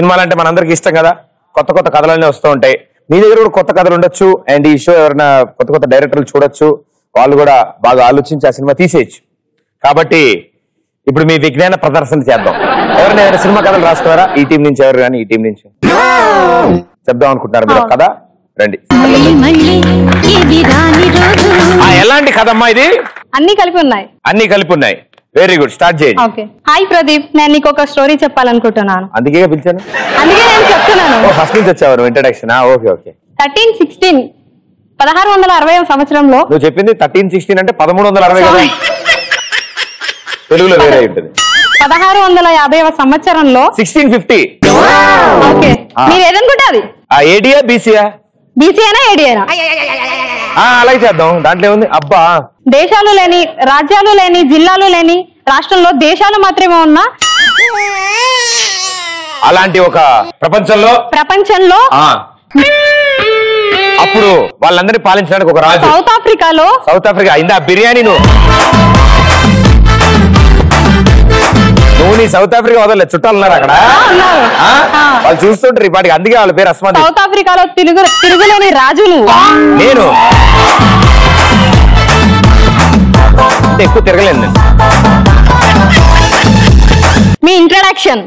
సినిమాలు అంటే మనందరికి ఇష్టం కదా, కొత్త కొత్త కథలన్నీ వస్తూ ఉంటాయి. మీ దగ్గర కూడా కొత్త కథలు ఉండొచ్చు, అండ్ ఈ షో ఎవరైనా కొత్త కొత్త డైరెక్టర్లు చూడొచ్చు, వాళ్ళు కూడా బాగా ఆలోచించి ఆ సినిమా తీసేయచ్చు. కాబట్టి ఇప్పుడు మీ విజ్ఞాన ప్రదర్శన చేద్దాం. ఎవరైనా ఏదైనా సినిమా కథలు రాసుకున్నారా? ఈ టీం నుంచి ఎవరు కానీ ఈ టీం నుంచి చెప్దాం అనుకుంటున్నారు మీరు కదా? రండి. ఎలాంటి కథ అమ్మా ఇది? అన్ని కలిపి ఉన్నాయి. అన్ని కలిపి ఉన్నాయి. వెరీ గుడ్, స్టార్ట్ చేయండి. ఓకే. హాయ్ ప్రదీప్, నేను నీకు ఒక స్టోరీ చెప్పాలనుకుంటున్నాను. అందుకే పిలిచాను. అందుకే నేను చెప్తున్నాను. ఫస్ట్ నుంచి వచ్చావు ఇంట్రడక్షన్. Okay okay. 1316 1660 సంవత్సరంలో. నువ్వు చెప్పింది 1316 అంటే 1360 తెలుగులో వేరే ఉంటుంది. 1650 సంవత్సరంలో 1650. ఓకే, మీరు ఏదనుకుంటే అది. ఏడియా బీసీయా? బీసీ అయినా ఏడి అయినా అలాగే చేద్దాం, దాంట్లో ఏముంది. అబ్బా, దేశాలు లేని, రాజ్యాలు లేని, జిల్లాలు లేని రాష్ట్రంలో దేశాలు మాత్రమే ఉన్నా అలాంటి ఒక ప్రపంచంలో అప్పుడు వాళ్ళందరినీ పాలించడానికి ఒక రాజు. సౌత్ ఆఫ్రికా అయిందా బిర్యానీ? నువ్వు నీ సౌత్ ఆఫ్రికా వదలలేదు, చుట్టాలు ఉన్నారు అక్కడ, వాళ్ళు చూస్తుంటారు ఈ పాటికి, అందుకే వాళ్ళ పేరు అస్మాన్. సౌత్ ఆఫ్రికాలో తిరుగులేని రాజు నేను ఎక్కువ తిరగలేదు. మీ ఇంట్రడక్షన్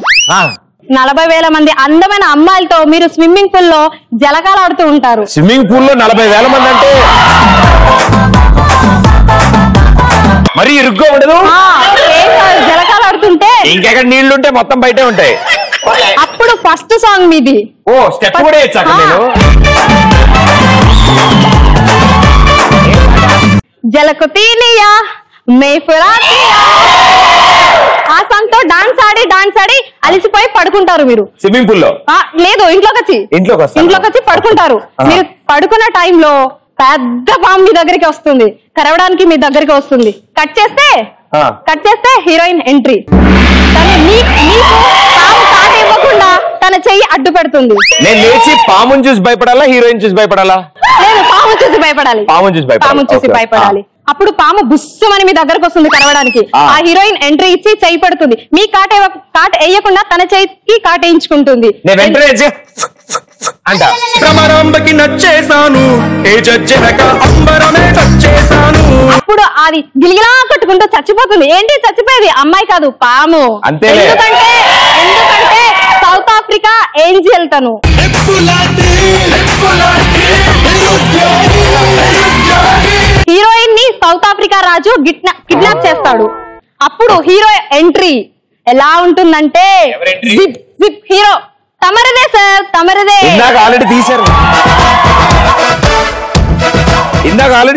40,000 మంది అందమైన అమ్మాయిలతో మీరు స్విమ్మింగ్ పూల్ లో జలకాలాడుతూ ఉంటారు. స్విమ్మింగ్ పూల్ లో 40,000 మంది అంటే మరి ఇరుగ్గా ఉండదు. జలకాలాడుతుంటే ఇంకెక్కడ నీళ్లుంటే మొత్తం బయటే ఉంటాయి. అప్పుడు ఫస్ట్ సాంగ్ మీది. ఓ స్టెప్ కూడా వేయచ్చా? నేను జలకు తీనియా మేఫురాతియా ఆ సాంగ్ తో డాన్స్ ఆడి అలిసిపోయి పడుకుంటారు మీరు స్విమ్మింగ్ పూల్ లో. లేదు, ఇంట్లోకి వచ్చి పడుకుంటారు. మీరు పడుకున్న టైంలో పెద్ద పాము మీ దగ్గరికి వస్తుంది, కరవడానికి మీ దగ్గరికి వస్తుంది. కట్ చేస్తే హీరోయిన్ ఎంట్రీ. పాము కాట ఇవ్వకుండా తన చెయ్యి అడ్డు పెడుతుంది. నేను లేచి పాముని చూసి భయపడాలా, హీరోయిన్ చూసి భయపడాలా? లేదు, పాము చూసి భయపడాలి. అప్పుడు పాము బుస్సుమని మీ దగ్గరకు వస్తుంది కరవడానికి. ఆ హీరోయిన్ ఎంట్రీ ఇచ్చి చెయ్యి పడుతుంది. మీ కాట వేయకుండా తన చెయ్యికి కాట వేయించుకుంటుంది. అప్పుడు అది గిలిగిలా కట్టుకుంటూ చచ్చిపోతుంది. ఏంటి చచ్చిపోయేది? అమ్మాయి కాదు, పాము. ఎందుకంటే సౌత్ ఆఫ్రికా ఏంజెల్ తను. హీరోయిన్ ని సౌత్ ఆఫ్రికా రాజు కిడ్నాప్ చేస్తాడు. అప్పుడు హీరో ఎంట్రీ ఎలా ఉంటుందంటే హీరో తమరదే సార్, తమరదే. ఇందాక ఆల్రెడీ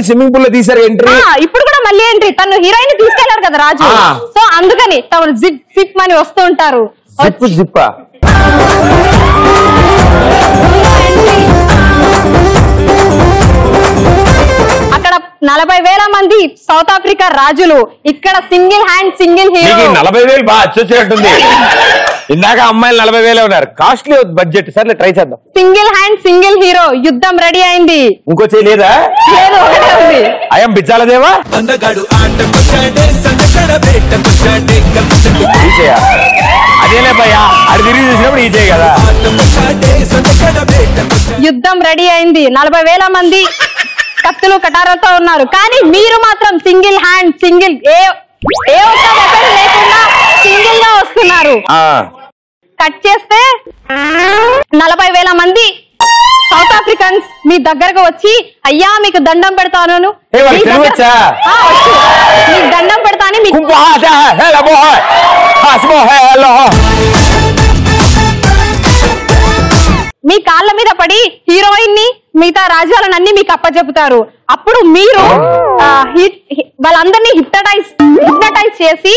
స్విమ్మింగ్ పూల్ లో తీసారు ఎంట్రీ, ఇప్పుడు కూడా మళ్ళీ ఎంట్రీ. తను హీరోయిన్ ని తీసుకెళ్లారు కదా రాజు, సో అందుకని తమరు జిప్ అని వస్తూ ఉంటారు. అక్కడ 40,000 మంది సౌత్ ఆఫ్రికా రాజులు, ఇక్కడ సింగిల్ హ్యాండ్ సింగిల్ హీరో. 40,000 బాగా వచ్చేటట్టుంది. ఇందాక అమ్మాయిలు 40,000 ఉన్నారు, కాస్ట్లీ బడ్జెట్. సర్లే ట్రై చేద్దాం. సింగిల్ హ్యాండ్ సింగిల్ హీరో, యుద్ధం రెడీ అయింది. ఇంకో చేయలేదా? లేదు, ఒకటే ఉంది. అయం బిచ్చాలదేవా అదేలే భయ్యా, అది తిరిగి చూసినప్పుడు ఈ చేయ కదా. యుద్ధం రెడీ అయింది. 40,000 మంది కత్తులు కటారాతో ఉన్నారు, కానీ మీరు మాత్రం సింగిల్ హ్యాండ్ సింగిల్ ఏ ఒక్క వెపన్ లేకుండా సింగిల్ గా వస్తున్నారు. కట్ చేస్తే 40,000 మంది సౌత్ ఆఫ్రికన్స్ మీ దగ్గరకు వచ్చి, అయ్యా మీకు దండం పెడతాను, మీకు దండం పెడతాను, మీ కాళ్ళ మీద పడి హీరోయిన్ ని మిగతా రాజ్యాలన్నీ మీకు అప్పచెపుతారు. అప్పుడు మీరు వాళ్ళందరినీ హిప్నటైజ్ చేసి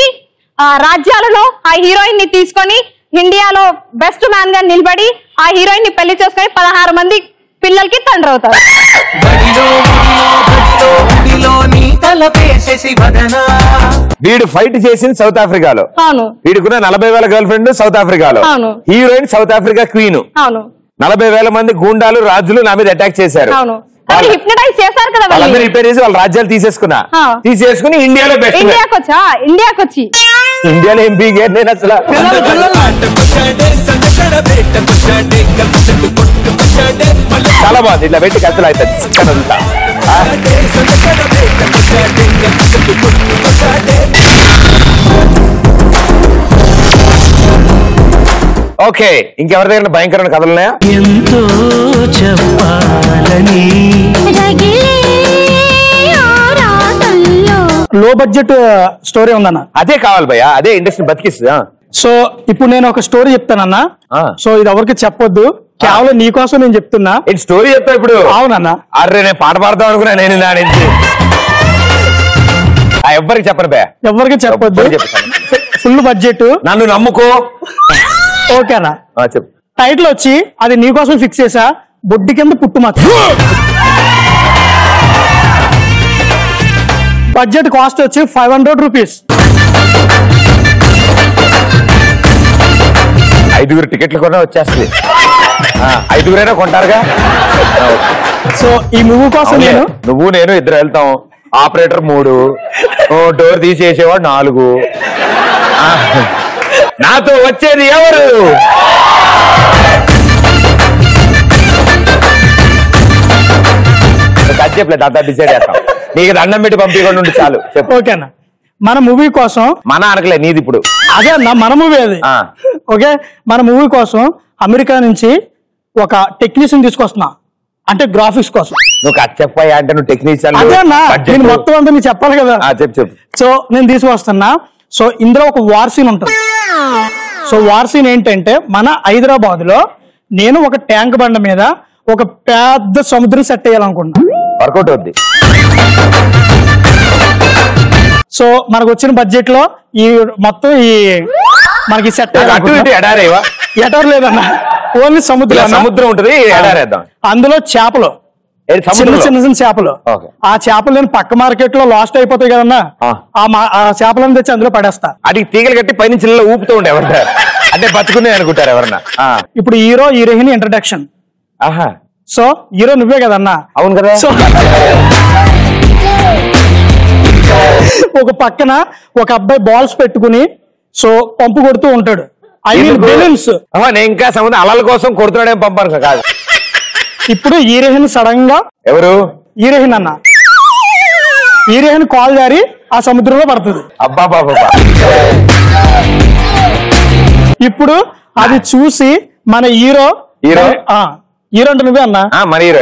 రాజ్యాలలో ఆ హీరోయిన్ ని తీసుకొని ఇండియాలో బెస్ట్ మ్యాన్ గా నిలబడి ఆ హీరోయిన్ ని పెళ్లి చేసుకుని 16 మంది పిల్లలకి తండ్రి అవుతారు. వీడు ఫైట్ చేసింది సౌత్ ఆఫ్రికాలో. అవును. వీడికున్న 40,000 గర్ల్ ఫ్రెండ్ సౌత్ ఆఫ్రికాలో. అవును. Heroine south Africa queen. అవును. 40,000 మంది గూండాలు రాజులు నా మీద అటాక్ చేశారు. అవును. హిప్నటైజ్ చేశారు కదా, వాళ్ళందరూ రిపేర్ చేసి వాళ్ళ రాజ్యాలు తీసేసుకుని ఇండియాలో బెస్ట్. ఇండియాకి వచ్చి ఇండియాలో ఎంపీ నేను అసలు బాగుంది. ఇట్లా పెట్టి కత్తులు అవుతుంది చికెన్ వదులుతా. ఓకే, ఇంకెవరి దగ్గర భయంకరమైన కథలు ఉన్నాయా? ఎంతో చెప్పాలని లో బడ్జెట్ స్టోరీ ఉందన్న. అదే కావాలి భయ్యా, అదే ఇండస్ట్రీ బతికిస్తుంది. సో ఇప్పుడు నేను ఒక స్టోరీ చెప్తానన్నా. సో ఇది ఎవరికి చెప్పొద్దు, కేవలం నీకోసం నేను చెప్తున్నా. ఏంటి స్టోరీ చెప్తా ఇప్పుడు? అవునన్నా. అర్రే నేను పాట పాడతాం అనుకున్నా నేను నా నుంచి. ఎవ్వరికి చెప్పరు భయ్యా, ఎవరికి చెప్పొద్దు. ఫుల్ బడ్జెట్, నన్ను నమ్ముకో. ఓకేనా? చెప్పు. టైటిల్ వచ్చి అది నీకోసం ఫిక్స్ చేసా, బొడ్డి కింద పుట్టుమచ్చ. బడ్జెట్ కాస్ట్ వచ్చి 500 రూపీస్. 5 టికెట్లు కొన్నా వచ్చేస్తుంది. 5 కొంటారుగా. సో ఈ మూవీ కోసం నువ్వు నేను ఇద్దరు వెళ్తాం. ఆపరేటర్ 3, డోర్ తీసేసేవాడు 4. నాతో వచ్చేది ఎవరు? చెప్పలేదు, అంతా డిసైడ్ చేస్తాం. నీకు దండం పెట్టి పంపించకుండా ఉండి చాలు. చెప్పు. ఓకేనా? మన మూవీ కోసం, మన అనకలే నీది ఇప్పుడు. అదే అన్న మన మూవీ అది. ఓకే, మన మూవీ కోసం అమెరికా నుంచి ఒక టెక్నీషియన్ తీసుకొస్తున్నా, అంటే గ్రాఫిక్స్ కోసం. నువ్వు కథ చెప్పాయా అంటే నువ్వు టెక్నీషియన్. అదే అన్న, నేను మొత్తం అంతా నీకు చెప్పాలి కదా. చెప్పు. సో నేను తీసుకొస్తున్నా. సో ఇందులో ఒక వార్ సీన్ ఉంటుంది. సో వార్ సీన్ ఏంటంటే, మన హైదరాబాద్ లో నేను ఒక ట్యాంక్ బండ మీద ఒక పెద్ద సముద్రం సెట్ చేయాలనుకుంటున్నా. వర్కౌట్ అవుద్ది. సో మనకు వచ్చిన బడ్జెట్ లో ఈ మొత్తం ఈ మనకి సెట్ ఎటార్ లేదన్న, ఓన్లీ సముద్రం ఉంటుంది. అందులో చేపలు, చిన్న చిన్న చేపలు. ఆ చేపలు నేను పక్క మార్కెట్ లో లాస్ట్ అయిపోతాయి కదన్నా, ఆ చేపలను తెచ్చి అందులో పడేస్తా. అది తీగలు కట్టి పైనుంచి ఊపుతూ ఉండే ఎవరు అంటే బతుకునే అనుకుంటారు ఎవరన్నా. ఇప్పుడు hero heroine introduction. So hero నువ్వే కదన్నా. అవును కదా. సో ఒక పక్కన ఒక అబ్బాయి బాల్స్ పెట్టుకుని సో పంపు కొడుతూ ఉంటాడు. I mean balloons. నేను ఇంకా సముద్రం అలల కోసం కొడుతున్నాడేం పంపాను కాదు. ఇప్పుడు హీరోయిన్ సడన్ గా, ఎవరు హీరోయిన్ అన్న, హీరోయిన్ కాల్ జారి ఆ సముద్రంలో పడుతుంది. అబ్బా బాబా. ఇప్పుడు అది చూసి మన హీరో హీరో అంటే నువ్వే అన్నా. మన హీరో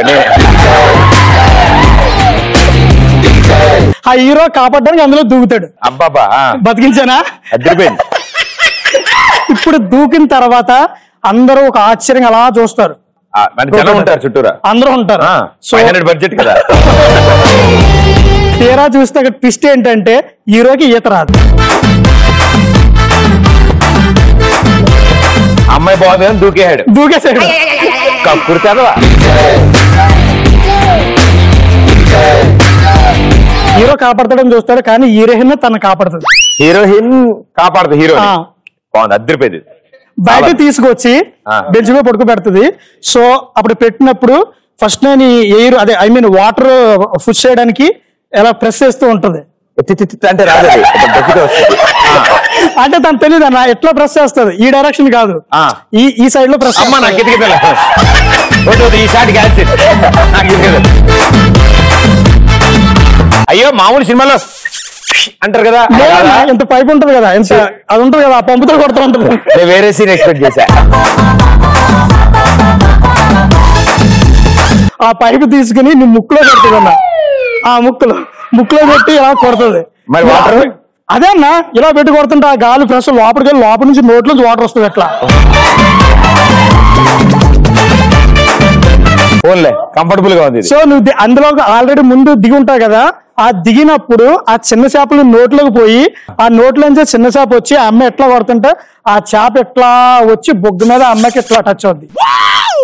ఆ హీరో కాపాడడానికి అందులో దూకుతాడు. అబ్బాబా, బతికించానా? ఇప్పుడు దూకిన తర్వాత అందరూ ఒక ఆశ్చర్యంగా అలా చూస్తారు. ఉంటారు చుట్టూరా, అందరూ ఉంటారు. బడ్జెట్ కదా. తీరా చూస్తే ట్విస్ట్ ఏంటంటే హీరోకి ఈత రాదు. అమ్మాయి బాగుంది దూకేసాడు. కక్కుడుతాడు. హీరో కాపాడతాడని చూస్తాడు, కానీ హీరోయిన్ తను కాపాడుతుంది. హీరోయిన్ కాపాడుతుంది. హీరో బాగుంది, అద్దరిపోయింది. బయట తీసుకొచ్చి బెంచ్ మీద పడుకోబెడుతుంది. సో అప్పుడు పెట్టినప్పుడు ఫస్ట్ నేను ఎయిర్ అదే ఐ మీన్ వాటర్ పుష్ చేయడానికి ఎలా ప్రెస్ చేస్తూ ఉంటది. అంటే రాదు, అంటే తను తెలియదు అన్న ఎట్లా ప్రెస్ చేస్తుంది. ఈ డైరెక్షన్ కాదు, ఈ సైడ్ లో ప్రెస్. అయ్యో మామూలు సినిమాలో అంటారు కదా, ఎంత పైపు ఉంటది కదా, ఎంత అది ఉంటది కదా, ఆ పంపుతో కొడుతూ ఉంటుంది. వేరే సీన్ ఎక్స్పెక్ట్ చేశా. ఆ పైపు తీసుకుని నీ ముక్కులో పెడుతుంది అన్న. ఆ ముక్కులో పెట్టి ఇలా కొడుతుంది. మరి వాటర్ అదే అన్న, ఇలా పెట్టి కొడుతుంటే ఆ గాలి ప్రెస్ లోపలికి వెళ్ళి లోపల నుంచి నోట్లో నుంచి వాటర్ వస్తుంది. ఎట్లా కంఫర్టబుల్ గా ఉంది. సో నువ్వు అందులో ఆల్రెడీ ముందు దిగి ఉంటావు కదా, ఆ దిగినప్పుడు ఆ చిన్న చేపలు నోట్లోకి పోయి ఆ నోట్లోంచి చిన్న చేప వచ్చి ఆ అమ్మ ఎట్లా కొడుతుంటే ఆ చేప ఎట్లా వచ్చి బొగ్గు మీద అమ్మకి ఎట్లా టచ్ అవుద్ది.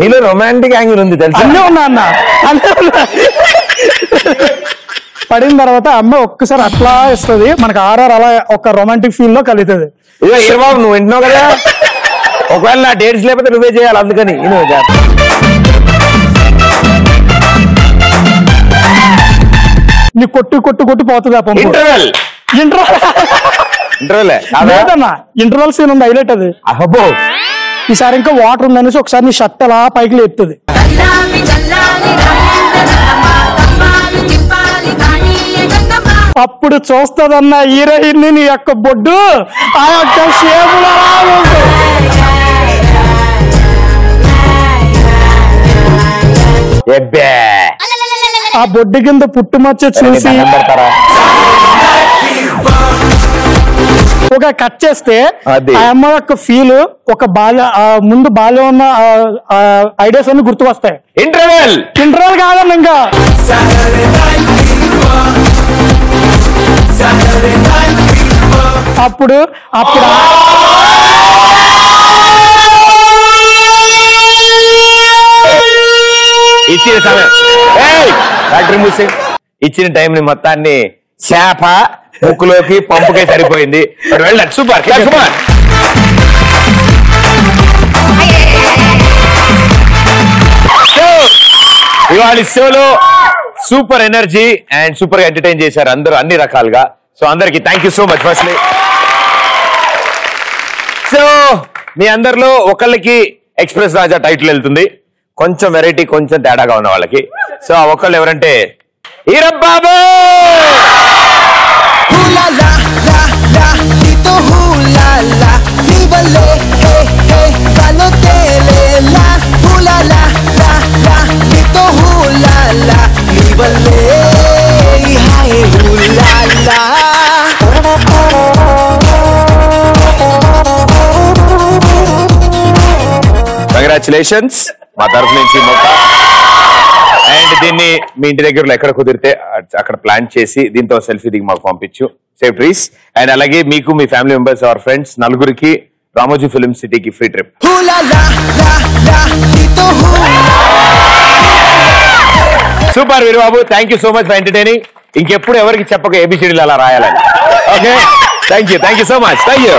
నీలో రొమాంటిక్ యాంగిల్ ఉంది తెలుసా? అన్నీ ఉన్నా అన్న, అన్నీ పడిన తర్వాత అమ్మ ఒక్కసారి అట్లా ఇస్తుంది మనకు. అలా ఒక రొమాంటిక్ ఫీల్ లో కలుగుతుంది. బాబు నువ్వు వింటున్నావు కదా, ఒకవేళ నా డేట్స్ లేకపోతే నువ్వే చేయాలి. అందుకని నీ కొట్టు పోతుంది ఆ పంపు. ఇంటర్వెల్ సీన్ ఉంది, హైలైట్ అది. ఈసారి ఇంకా వాటర్ ఉందనేసి ఒకసారి నీ షర్ట్ అలా పైకి లేపుతుంది. అప్పుడు చూస్తదన్న హీరోయిన్ నీ యొక్క బొడ్డు ఆ యొక్క షేపులు అలా ఉంటుంది. ఆ బొడ్డు కింద పుట్టుమచ్చ చూసి ఒక కట్ చేస్తే ఆ అమ్మ యొక్క ఫీల్ ఒక ముందు బాల్యం ఉన్న ఐడియాస్ అన్ని గుర్తు వస్తాయి. ఇంటర్వెల్ కాదన్న ఇంకా అప్పుడు ఇచ్చిన సమయం ఫ్యాక్టరీ మూసి ఇచ్చిన టైం ని మొత్తాన్ని చేప ముక్కులోకి పంపుకే సరిపోయింది. వెళ్ళండి. Super super. ఇవాళ షోలో సూపర్ ఎనర్జీ అండ్ సూపర్ గా ఎంటర్టైన్ చేశారు అందరూ అన్ని రకాలుగా. సో అందరికి thank you so much. Firstly so మీ అందరిలో ఒకళ్ళకి ఎక్స్ప్రెస్ రాజా టైటిల్ వెళ్తుంది, కొంచెం వెరైటీ కొంచెం తేడాగా ఉన్న వాళ్ళకి. సో ఆ ఒకళ్ళు ఎవరంటే ఈరబ్బాబు. కంగ్రాచులేషన్స్ మా తరఫు నుంచి మొక్క. అండ్ దీన్ని మీ ఇంటి దగ్గరలో ఎక్కడ కుదిరితే అక్కడ ప్లాన్ చేసి దీంతో సెల్ఫీ దిగి మాకు పంపించు. Safe trees. అండ్ అలాగే మీకు మీ ఫ్యామిలీ మెంబర్స్ ఆర్ ఫ్రెండ్స్ నలుగురికి రామోజీ ఫిలిం సిటీకి free trip. Super Veerababu. Thank you so much for entertaining. ఇంకెప్పుడు ఎవరికి చెప్పక ఏబిసిడీలు అలా రాయాలని. Okay thank you so much. Thank you.